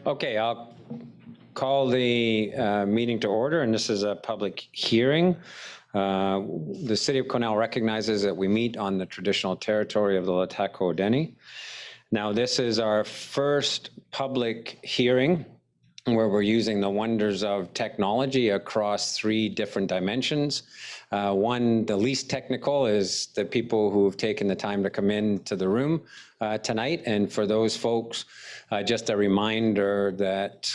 Okay, I'll call the meeting to order, and this is a public hearing. The City of Quesnel recognizes that we meet on the traditional territory of the Lataco-Dene. Now, this is our first public hearing where we're using the wonders of technology across 3 different dimensions. One, the least technical, is the people who've taken the time to come into the room tonight. And for those folks, just a reminder that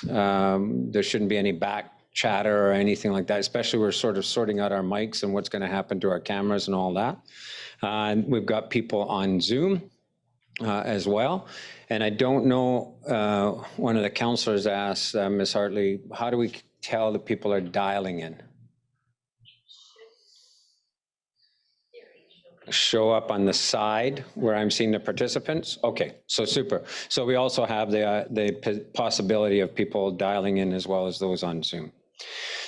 there shouldn't be any back chatter or anything like that, especially we're sort of sorting out our mics and what's going to happen to our cameras and all that. We've got people on Zoom as well. And I don't know, one of the councillors asked, Ms. Hartley, how do we tell that people are dialing in? Show up on the side where I'm seeing the participants? Okay, so super. So we also have the possibility of people dialing in as well as those on Zoom.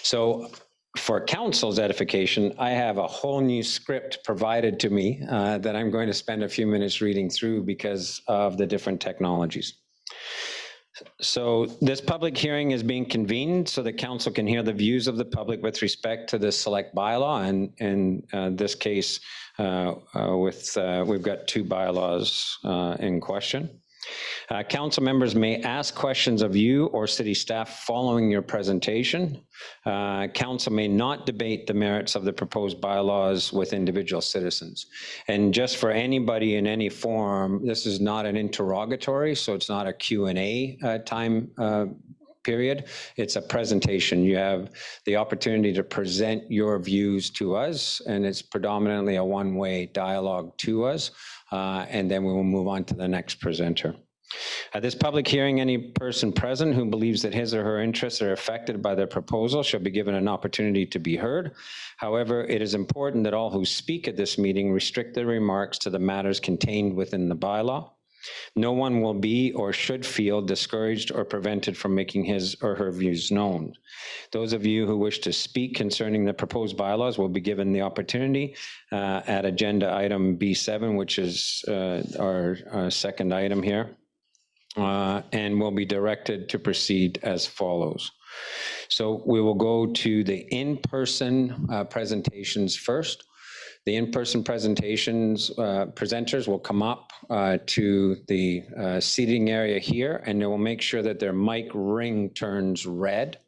So for council's edification, I have a whole new script provided to me that I'm going to spend a few minutes reading through because of the different technologies. So this public hearing is being convened so the council can hear the views of the public with respect to the select bylaw, and in this case, we've got 2 bylaws in question. Council members may ask questions of you or city staff following your presentation. Council may not debate the merits of the proposed bylaws with individual citizens. And just for anybody in any forum, this is not an interrogatory, so it's not a Q&A time period. It's a presentation. You have the opportunity to present your views to us, and it's predominantly a one-way dialogue to us, and then we will move on to the next presenter. At this public hearing, any person present who believes that his or her interests are affected by the proposal shall be given an opportunity to be heard. However, it is important that all who speak at this meeting restrict their remarks to the matters contained within the bylaw. No one will be or should feel discouraged or prevented from making his or her views known. Those of you who wish to speak concerning the proposed bylaws will be given the opportunity at agenda item B7, which is our second item here. And will be directed to proceed as follows. So we will go to the in-person presentations first. The in-person presentations presenters will come up to the seating area here, and they will make sure that their mic ring turns red.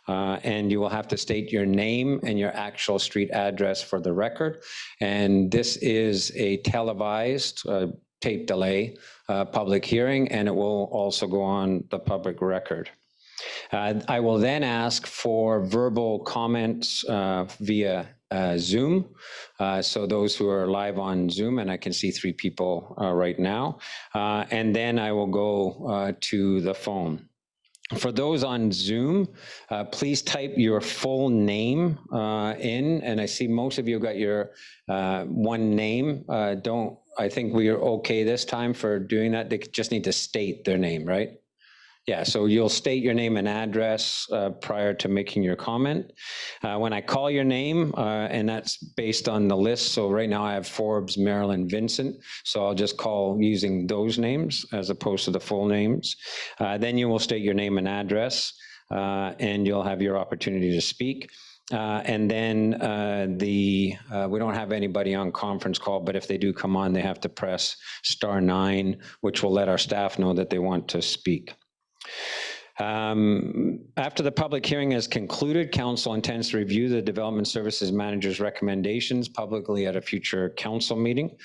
And you will have to state your name and your actual street address for the record. And this is a televised tape delay public hearing, and it will also go on the public record. I will then ask for verbal comments via Zoom. So those who are live on Zoom, and I can see 3 people right now, and then I will go to the phone. For those on Zoom, please type your full name in, and I see most of you got your one name. I think we are okay this time for doing that. They just need to state their name, right? Yeah, so you'll state your name and address prior to making your comment. When I call your name, and that's based on the list, so right now I have Forbes, Marilyn, Vincent, so I'll just call using those names as opposed to the full names. Then you will state your name and address, and you'll have your opportunity to speak. And then we don't have anybody on conference call, but if they do come on, they have to press *9, which will let our staff know that they want to speak. After the public hearing is concluded, council intends to review the Development Services Manager's recommendations publicly at a future council meeting.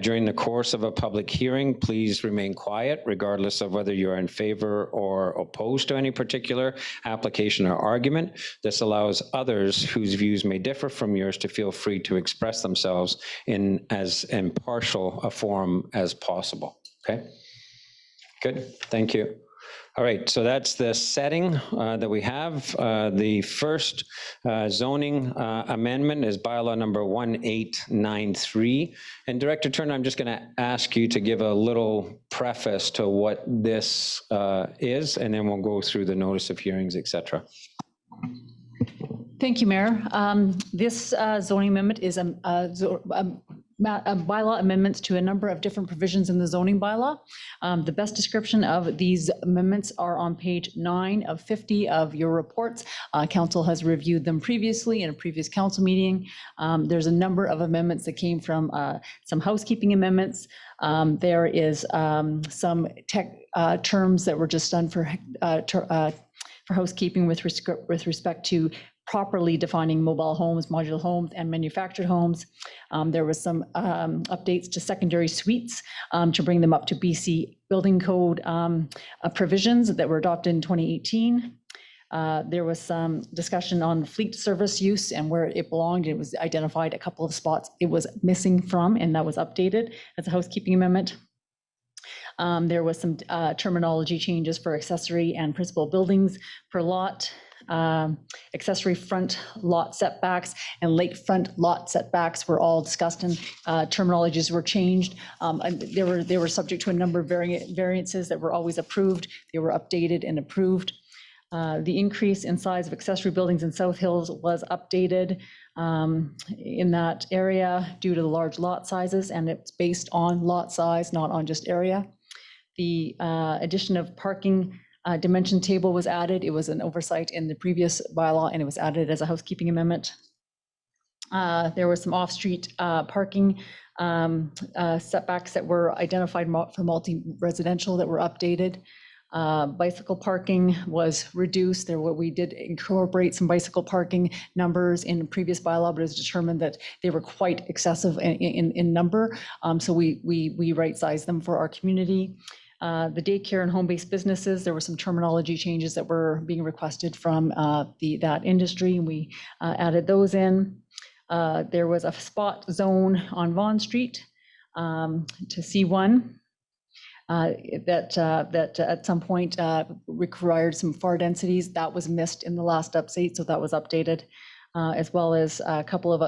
During the course of a public hearing, please remain quiet, regardless of whether you are in favor or opposed to any particular application or argument. This allows others whose views may differ from yours to feel free to express themselves in as impartial a forum as possible. Okay? Good, thank you. All right, so that's the setting that we have. The first zoning amendment is bylaw number 1893. And Director Turner, I'm just going to ask you to give a little preface to what this is, and then we'll go through the notice of hearings, et cetera. Thank you, Mayor. This zoning amendment is bylaw amendments to a number of different provisions in the zoning bylaw. The best description of these amendments are on page 9 of 50 of your reports. Council has reviewed them previously in a previous council meeting. There's a number of amendments that came from some housekeeping amendments. There is some tech terms that were just done for housekeeping with respect to properly defining mobile homes, modular homes, and manufactured homes. There was some updates to secondary suites to bring them up to BC Building Code provisions that were adopted in 2018. There was some discussion on fleet service use and where it belonged. It was identified a couple of spots it was missing from, and that was updated as a housekeeping amendment. There was some terminology changes for accessory and principal buildings per lot. Accessory front lot setbacks and lakefront lot setbacks were all discussed, and terminologies were changed. And they were subject to a number of variances that were always approved. They were updated and approved. The increase in size of accessory buildings in South Hills was updated in that area due to the large lot sizes, and it's based on lot size, not on just area. The addition of parking dimension table was added. It was an oversight in the previous bylaw, and it was added as a housekeeping amendment. There was some off-street parking setbacks that were identified for multi-residential that were updated. Bicycle parking was reduced. We did incorporate some bicycle parking numbers in the previous bylaw, but it was determined that they were quite excessive in number. So we right-sized them for our community. The daycare and home-based businesses, there were some terminology changes that were being requested from that industry, and we added those in. There was a spot zone on Vaughan Street to C1 that at some point required some FAR densities. That was missed in the last update, so that was updated, as well as a couple of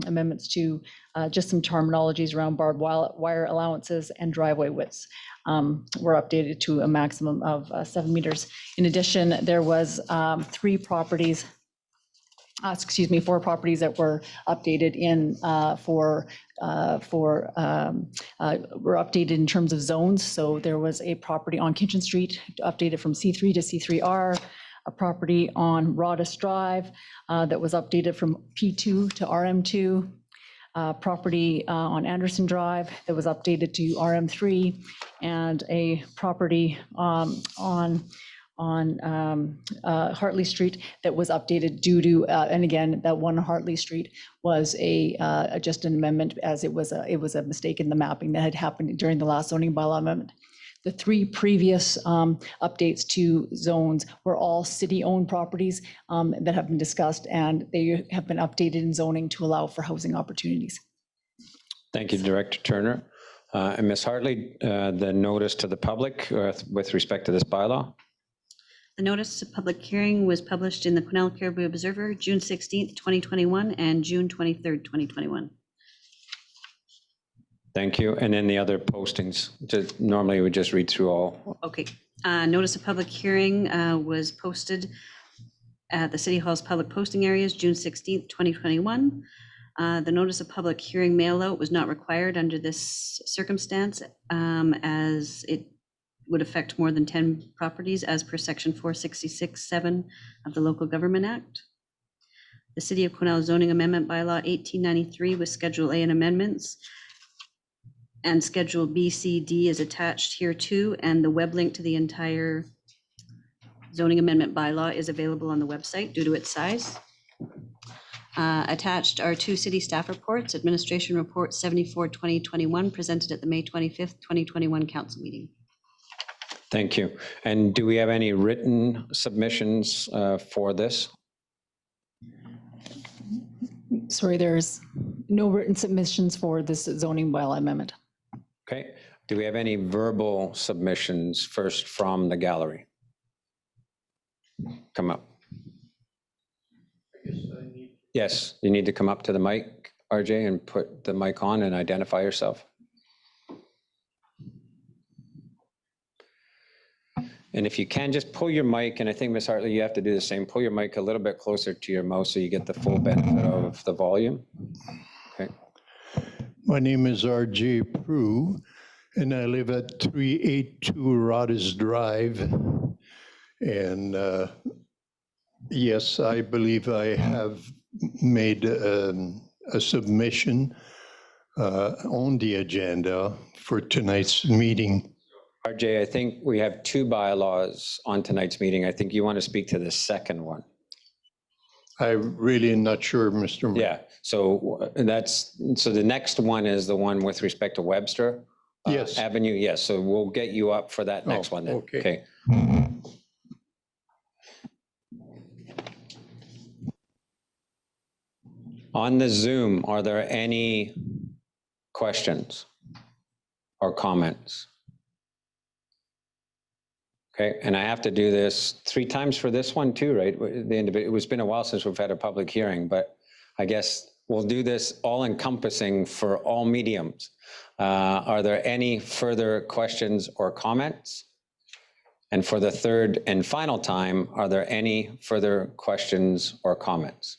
amendments to just some terminologies around barbed wire allowances and driveway widths. Were updated to a maximum of 7 meters. In addition, there was 4 properties that were updated were updated in terms of zones. So there was a property on Kitchen Street updated from C3 to C3R, a property on Rodis Drive that was updated from P2 to RM2, property on Anderson Drive that was updated to RM3, and a property on Hartley Street that was updated due to, and again, that one Hartley Street was just an amendment, as it was a mistake in the mapping that had happened during the last zoning bylaw amendment. The 3 previous updates to zones were all city-owned properties that have been discussed, and they have been updated in zoning to allow for housing opportunities. Thank you, Director Turner. And Ms. Hartley, the notice to the public with respect to this bylaw? The notice of public hearing was published in the Quesnel-Cariboo Observer, June 16th, 2021, and June 23rd, 2021. Thank you. And then the other postings, normally we just read through all. Okay. Notice of public hearing was posted at the City Hall's public posting areas, June 16th, 2021. The notice of public hearing mail out was not required under this circumstance, as it would affect more than 10 properties as per section 466(7) of the Local Government Act. The City of Quesnel Zoning Amendment Bylaw 1893 with Schedule A and amendments, and Schedule B, C, D is attached here too, and the web link to the entire zoning amendment bylaw is available on the website due to its size. Attached are 2 city staff reports, Administration Report 74/2021, presented at the May 25th, 2021 council meeting. Thank you. And do we have any written submissions for this? Sorry, there's no written submissions for this zoning bylaw amendment. Okay. Do we have any verbal submissions first from the gallery? Come up. Yes, you need to come up to the mic, RJ, and put the mic on and identify yourself. And if you can, just pull your mic, and I think, Ms. Hartley, you have to do the same. Pull your mic a little bit closer to your mouth so you get the full benefit of the volume. Okay. My name is R.J. Prue, and I live at 382 Rhodes Drive. And yes, I believe I have made a submission on the agenda for tonight's meeting. RJ, I think we have two bylaws on tonight's meeting. I think you want to speak to the second one. I'm really not sure, Mr. Mayor. Yeah, so the next one is the one with respect to Webster Yes. Avenue. Yes, so we'll get you up for that next one then. okay. On the Zoom, are there any questions or comments? Okay, and I have to do this 3 times for this one too, right? It's been a while since we've had a public hearing, but I guess we'll do this all encompassing for all mediums. Are there any further questions or comments? And for the third and final time, are there any further questions or comments?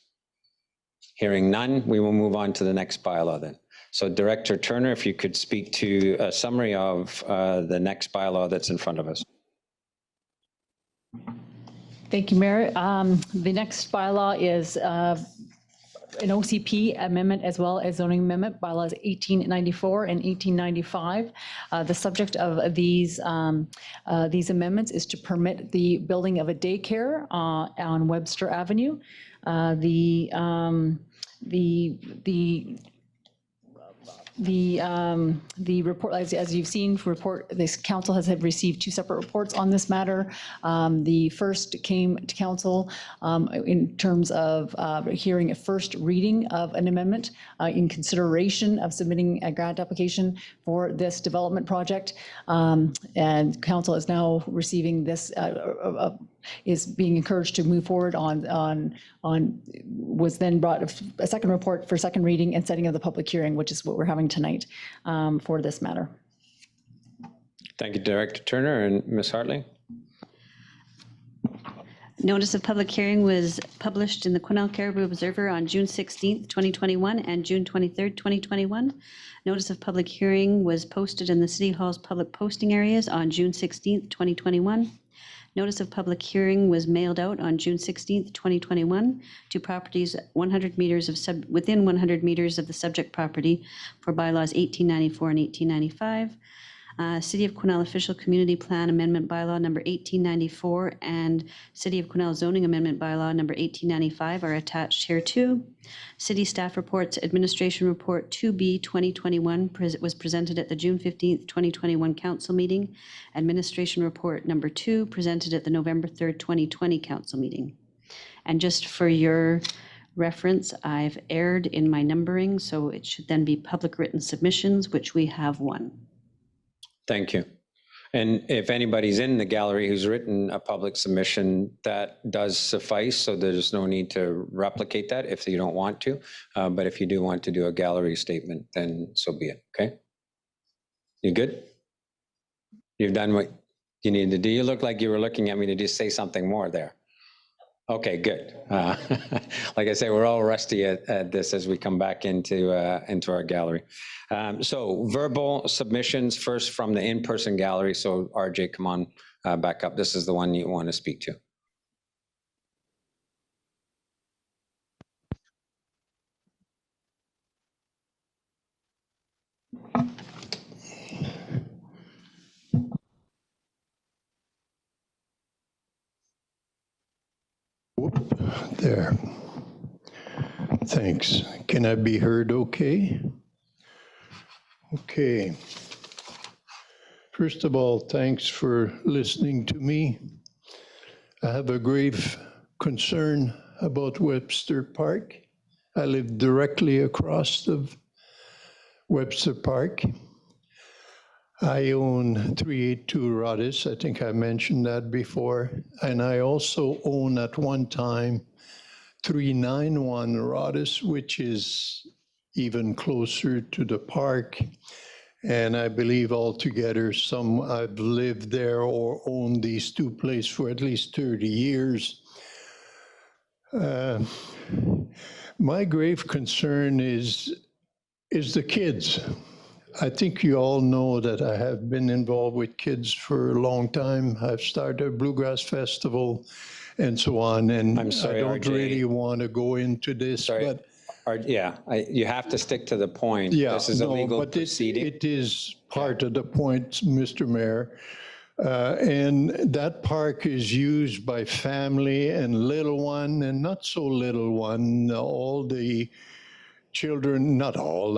Hearing none, we will move on to the next bylaw then. So Director Turner, if you could speak to a summary of the next bylaw that's in front of us. Thank you, Mayor. The next bylaw is an OCP amendment as well as zoning amendment bylaws 1894 and 1895. The subject of these amendments is to permit the building of a daycare on Webster Avenue. The report, as you've seen, this council has received 2 separate reports on this matter. The first came to council in terms of hearing a first reading of an amendment in consideration of submitting a grant application for this development project. And council is now receiving this, is being encouraged to move forward was then brought a second report for second reading and setting of the public hearing, which is what we're having tonight for this matter. Thank you, Director Turner. And Ms. Hartley? Notice of public hearing was published in the Quesnel-Cariboo Observer on June 16th, 2021 and June 23rd, 2021. Notice of public hearing was posted in the City Hall's public posting areas on June 16th, 2021. Notice of public hearing was mailed out on June 16th, 2021 to properties 100 meters within 100 meters of the subject property for bylaws 1894 and 1895. City of Quesnel Official Community Plan Amendment Bylaw number 1894 and City of Quesnel Zoning Amendment Bylaw number 1895 are attached here too. City Staff Reports Administration Report 2B 2021 was presented at the June 15th, 2021 Council meeting. Administration Report number 2 presented at the November 3rd, 2020 Council meeting. And just for your reference, I've erred in my numbering, so it should then be public written submissions, which we have 1. Thank you. And if anybody's in the gallery who's written a public submission, that does suffice, so there's no need to replicate that if you don't want to. But if you do want to do a gallery statement, then so be it, okay? You good? You've done what you needed to do. You look like you were looking at me to just say something more there. Okay, good. Like I say, we're all rusty at this as we come back into our gallery. So verbal submissions first from the in-person gallery. So RJ, come on back up. This is the one you want to speak to. There. Thanks. Can I be heard okay? Okay. First of all, thanks for listening to me. I have a grave concern about Webster Park. I live directly across the Webster Park. I own 382 Rhodes. I think I mentioned that before. And I also own at one time 391 Rhodes, which is even closer to the park. And I believe altogether I've lived there or owned these 2 places for at least 30 years. My grave concern is is the kids. I think you all know that I have been involved with kids for a long time. I've started a Bluegrass Festival and so on, and I'm sorry, I don't RJ. really want to go into this, Sorry. but You have to stick to the point. yeah, This is a no, legal but proceeding. it is part of the point, Mr. Mayor. And that park is used by family and little one and not so little one, all the children, not all,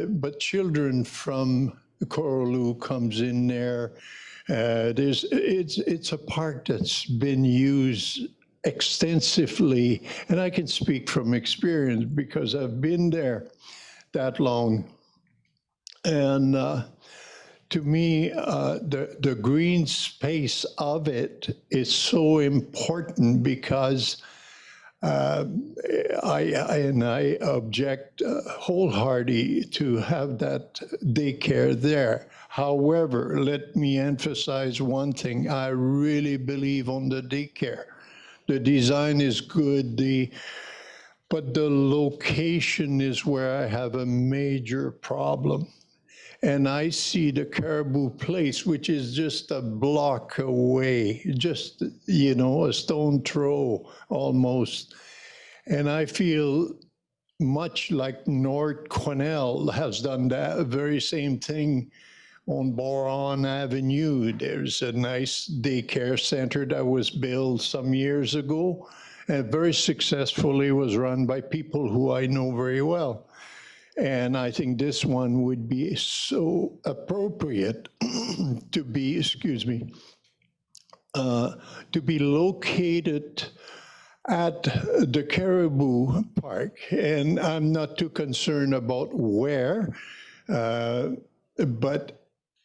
but children from Coraloo comes in there. It's a park that's been used extensively, and I can speak from experience because I've been there that long. And to me, the green space of it is so important because I object wholeheartedly to have that daycare there. However, let me emphasize one thing. I really believe on the daycare. The design is good, but the location is where I have a major problem. And I see the Cariboo Place, which is just a block away, just, a stone throw almost. And I feel much like North Quesnel has done that very same thing on Boron Avenue. There's a nice daycare center that was built some years ago and very successfully was run by people who I know very well. And I think this one would be so appropriate to be, to be located at the Cariboo Park. And I'm not too concerned about where, but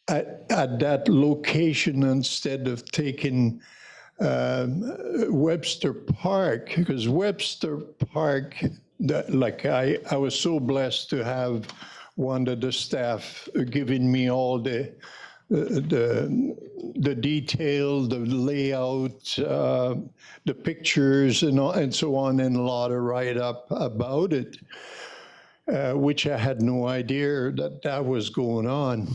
at that location instead of taking Webster Park, because Webster Park, I was so blessed to have one of the staff giving me all the detail, the layout, the pictures, and so on, and a lot of write-up about it, which I had no idea that was going on.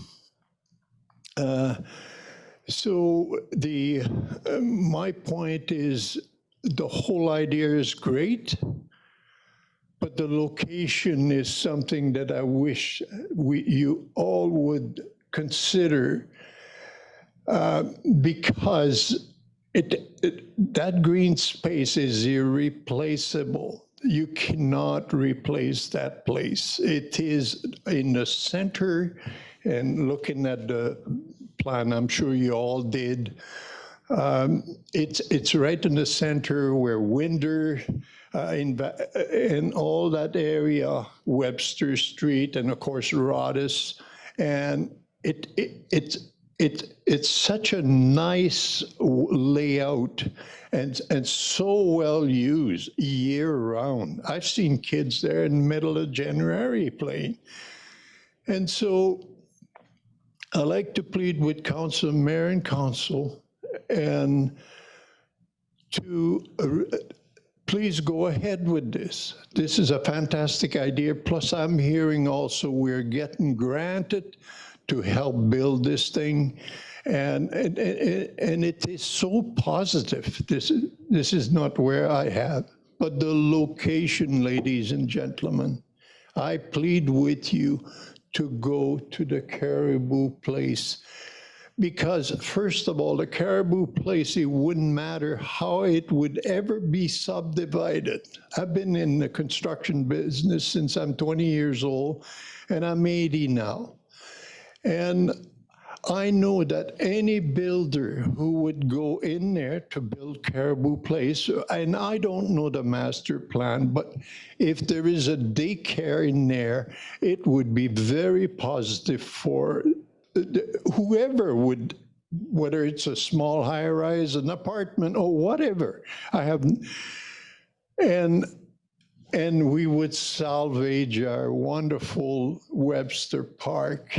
So my point is, the whole idea is great, but the location is something that I wish you all would consider, because that green space is irreplaceable. You cannot replace that place. It is in the center, and looking at the plan, I'm sure you all did. It's right in the center where Winder and all that area, Webster Street, and of course Rodis, and it's such a nice layout and so well used year round. I've seen kids there in the middle of January playing, and so I like to plead with Council, Mayor, and Council, and to please go ahead with this. This is a fantastic idea. Plus, I'm hearing also we're getting granted to help build this thing, and it is so positive. This is not where I have, but the location, ladies and gentlemen. I plead with you to go to the Cariboo Place, because first of all, the Cariboo Place, it wouldn't matter how it would ever be subdivided. I've been in the construction business since I'm 20 years old, and I'm 80 now. And I know that any builder who would go in there to build Cariboo Place, and I don't know the master plan, but if there is a daycare in there, it would be very positive for whoever would, whether it's a small high-rise, an apartment, or whatever. And we would salvage our wonderful Webster Park.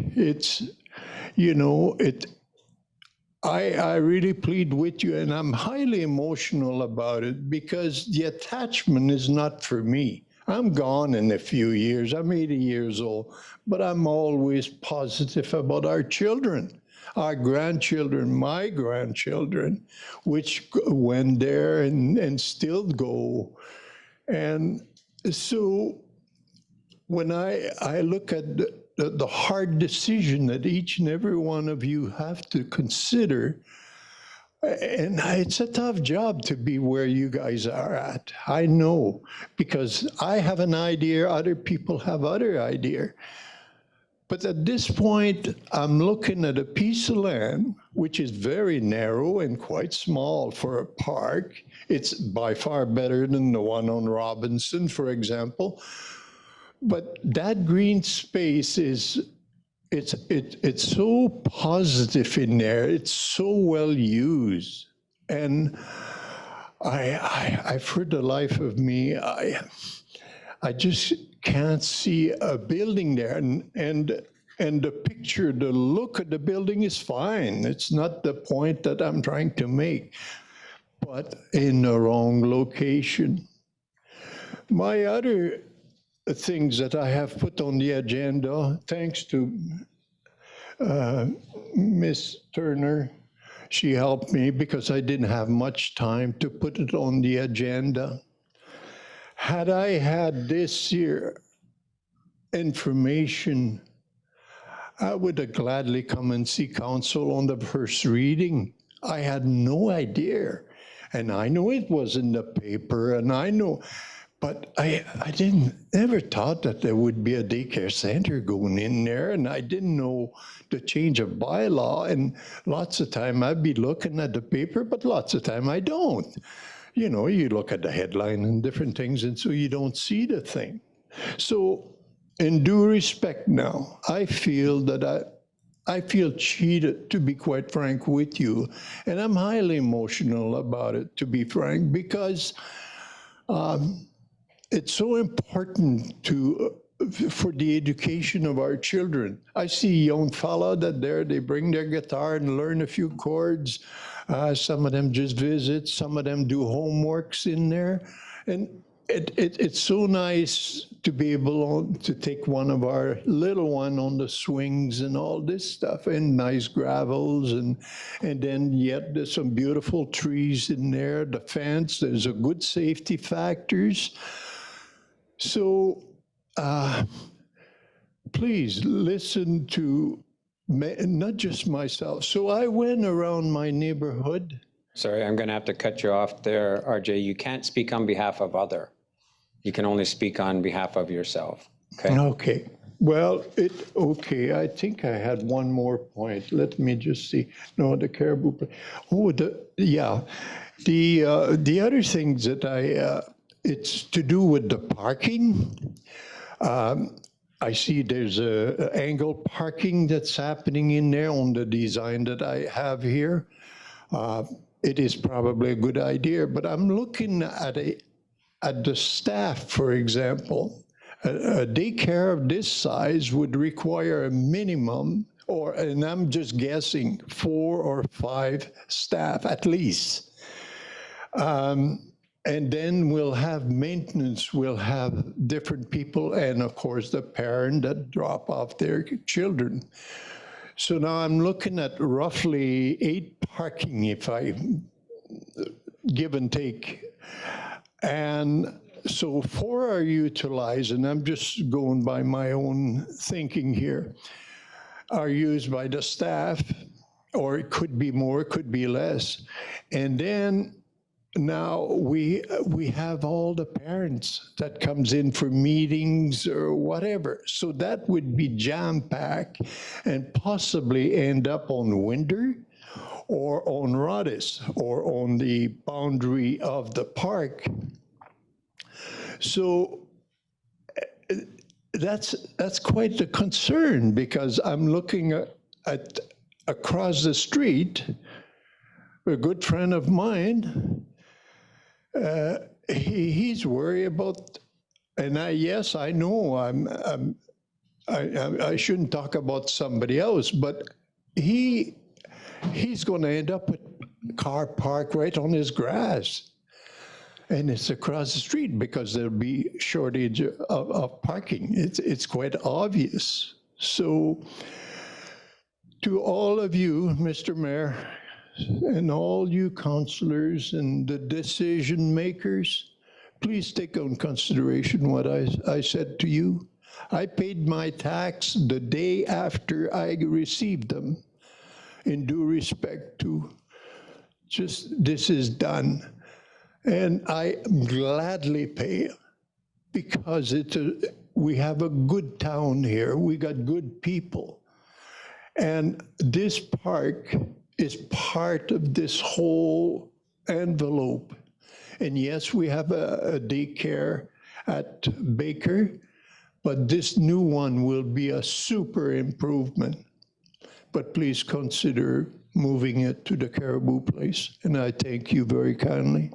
I really plead with you, and I'm highly emotional about it because the attachment is not for me. I'm gone in a few years. I'm 80 years old, but I'm always positive about our children, our grandchildren, my grandchildren, which went there and still go. And so when I look at the hard decision that each and every one of you have to consider, and it's a tough job to be where you guys are at. I know, because I have an idea, other people have other idea. But at this point, I'm looking at a piece of land, which is very narrow and quite small for a park. It's by far better than the one on Robinson, for example. But that green space is, it's so positive in there. It's so well used. And I for the life of me, I just can't see a building there. And the picture, the look of the building is fine. It's not the point that I'm trying to make, but in the wrong location. My other things that I have put on the agenda, thanks to Miss Turner. She helped me because I didn't have much time to put it on the agenda. Had I had this year information, I would have gladly come and see council on the first reading. I had no idea. And I know it was in the paper, and I know, but I never thought that there would be a daycare center going in there, and I didn't know the change of bylaw, and lots of time I'd be looking at the paper, but lots of time I don't. You know, you look at the headline and different things, and so you don't see the thing. So in due respect now, I feel that I feel cheated, to be quite frank with you, and I'm highly emotional about it, to be frank, because it's so important for the education of our children. I see young fella that they bring their guitar and learn a few chords. Some of them just visit, some of them do homeworks in there. And it's so nice to be able to take one of our little one on the swings and all this stuff, and nice gravels, and then yet there's some beautiful trees in there, the fence, there's a good safety factors. So please listen to not just myself. So I went around my neighborhood. Sorry, I'm going to have to cut you off there, RJ. You can't speak on behalf of other. You can only speak on behalf of yourself, okay? Okay. Well, okay, I think I had one more point. Let me just see. No, the Caribou. Oh, yeah. The other things that it's to do with the parking. I see there's a angle parking that's happening in there on the design that I have here. It is probably a good idea, but I'm looking at the staff, for example. A daycare of this size would require a minimum, and I'm just guessing, 4 or 5 staff at least. And then we'll have maintenance, we'll have different people, and of course the parent that drop off their children. So now I'm looking at roughly 8 parking, if I give and take. And so 4 are utilized, and I'm just going by my own thinking here, are used by the staff, or it could be more, it could be less. And then now we have all the parents that comes in for meetings or whatever. So that would be jam-packed and possibly end up on Winder or on Rodis or on the boundary of the park. So that's quite a concern, because I'm looking at across the street, a good friend of mine, he's worried about, and yes, I know I shouldn't talk about somebody else, but he's going to end up with a car parked right on his grass. And it's across the street because there'll be shortage of parking. It's quite obvious. So to all of you, Mr. Mayor, and all you councilors and the decision makers, please take on consideration what I said to you. I paid my tax the day after I received them, in due respect to just this is done. And I gladly pay because we have a good town here. We got good people. And this park is part of this whole envelope. And yes, we have a daycare at Baker, but this new one will be a super improvement. But please consider moving it to the Caribou place. And I thank you very kindly.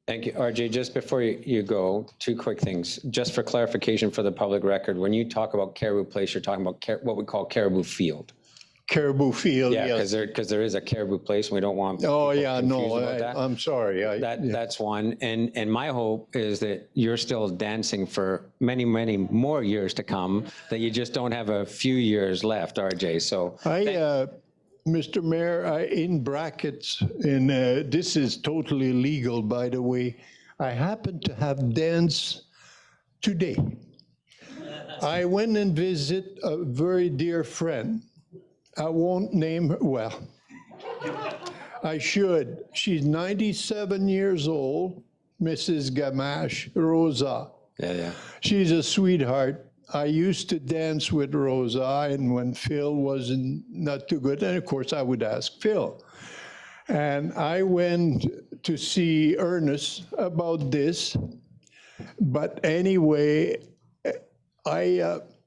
Thank you. RJ, just before you go, two quick things. Just for clarification for the public record, when you talk about Caribou Place, you're talking about what we call Caribou Field. Caribou Field, Yeah, yes. because there is a Caribou Place, and we don't want Oh, people yeah, confused no, about that. I'm sorry. That's one. And my hope is that you're still dancing for many, many more years to come, that you just don't have a few years left, RJ. So Mr. Mayor, in brackets, and this is totally legal, by the way, I happen to have dance today. I went and visit a very dear friend. I won't name her, well, I should. She's 97 years old, Mrs. Gamache, Rosa. yeah. She's a sweetheart. I used to dance with Rosa, and when Phil wasn't not too good, and of course I would ask Phil. And I went to see Ernest about this, but anyway,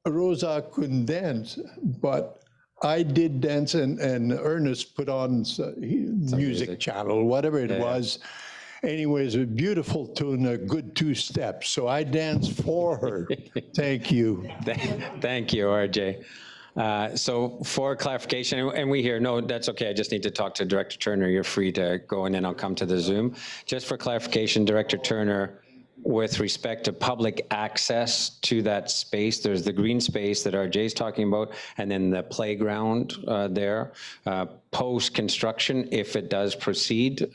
Rosa couldn't dance, but I did dance, and Ernest put on music channel, whatever it was. Anyways, a beautiful tune, a good two steps. So I danced for her. Thank you. Thank you, RJ. So for clarification, and we hear, no, that's okay, I just need to talk to Director Turner. You're free to go and then I'll come to the Zoom. Just for clarification, Director Turner, with respect to public access to that space, there's the green space that RJ's talking about, and then the playground there. Post-construction, if it does proceed,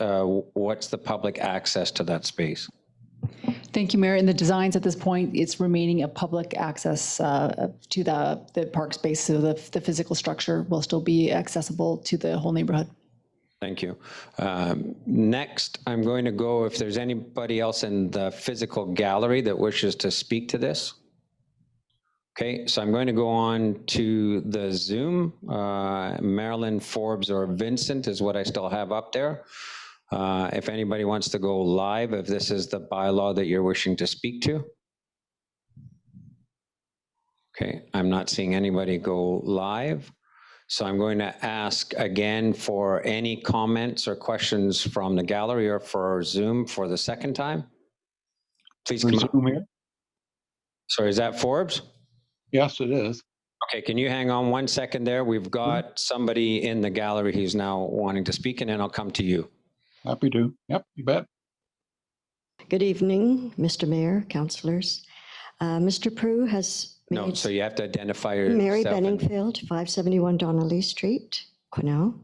what's the public access to that space? Thank you, Mayor. In the designs at this point, it's remaining a public access to the park space, so the physical structure will still be accessible to the whole neighborhood. Thank you. Next, I'm going to go, if there's anybody else in the physical gallery that wishes to speak to this. Okay, so I'm going to go on to the Zoom. Marilyn, Forbes, or Vincent is what I still have up there. If anybody wants to go live, if this is the bylaw that you're wishing to speak to. Okay, I'm not seeing anybody go live. So I'm going to ask again for any comments or questions from the gallery or for Zoom for the second time. Please come up. Sorry, is that Forbes? Yes, it is. Okay, can you hang on 1 second there? We've got somebody in the gallery who's now wanting to speak, and then I'll come to you. Happy to. Yep, you bet. Good evening, Mr. Mayor, councillors. Mr. Prue has No, made so you have to identify yourself. Mary and- Benningfield, 571 Donnelly Street, Quesnel.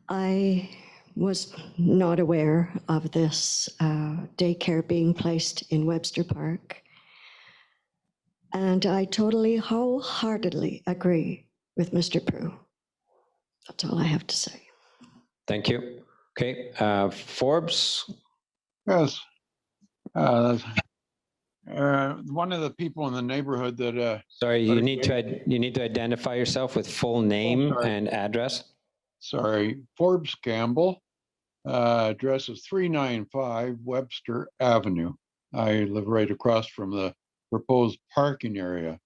I was not aware of this daycare being placed in Webster Park. And I totally wholeheartedly agree with Mr. Prue. That's all I have to say. Thank you. Okay, Forbes? Yes. One of the people in the neighborhood that, Sorry, you need to identify yourself with full name and address. sorry, Forbes Campbell, address is 395 Webster Avenue. I live right across from the proposed parking area.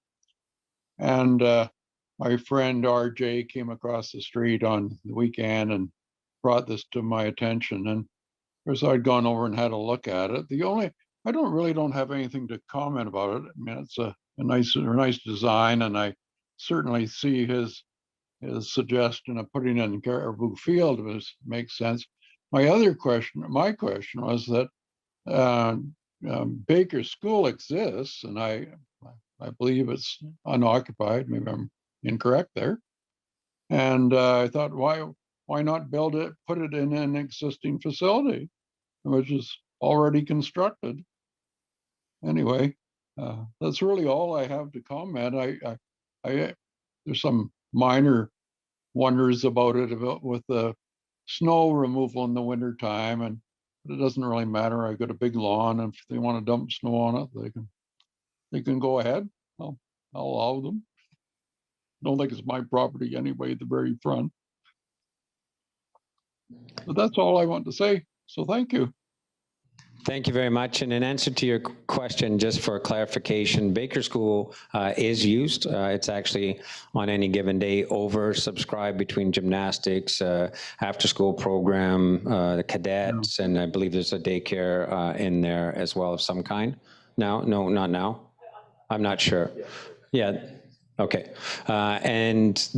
And my friend RJ came across the street on the weekend and brought this to my attention. And of course, I'd gone over and had a look at it. I don't have anything to comment about it. I mean, it's a nice design, and I certainly see his suggestion of putting it in Caribou Field makes sense. My question was that Baker School exists, and I believe it's unoccupied. Maybe I'm incorrect there. And I thought, why not build it, put it in an existing facility, which is already constructed? Anyway, that's really all I have to comment. There's some minor wonders about it, with the snow removal in the winter time, but it doesn't really matter. I got a big lawn, and if they want to dump snow on it, they can go ahead. I'll allow them. Don't think it's my property anyway, the very front. But that's all I want to say. So thank you. Thank you very much. And in answer to your question, just for clarification, Baker School is used. It's actually on any given day oversubscribed between gymnastics, after-school program, the cadets, and I believe there's a daycare in there as well of some kind. No, not now. I'm not sure. Yeah. Okay, and as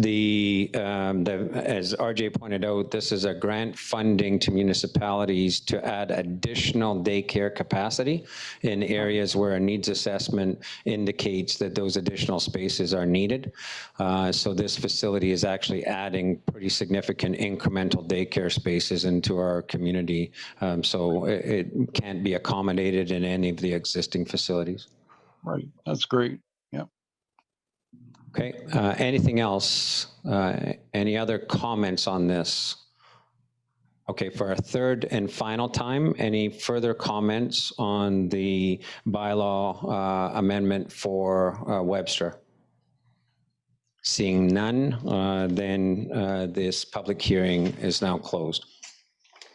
RJ pointed out, this is a grant funding to municipalities to add additional daycare capacity in areas where a needs assessment indicates that those additional spaces are needed. So this facility is actually adding pretty significant incremental daycare spaces into our community. So it can't be accommodated in any of the existing facilities. Right, that's great. Yeah. Okay, anything else? Any other comments on this? Okay, for our third and final time, any further comments on the bylaw amendment for Webster? Seeing none, then this public hearing is now closed.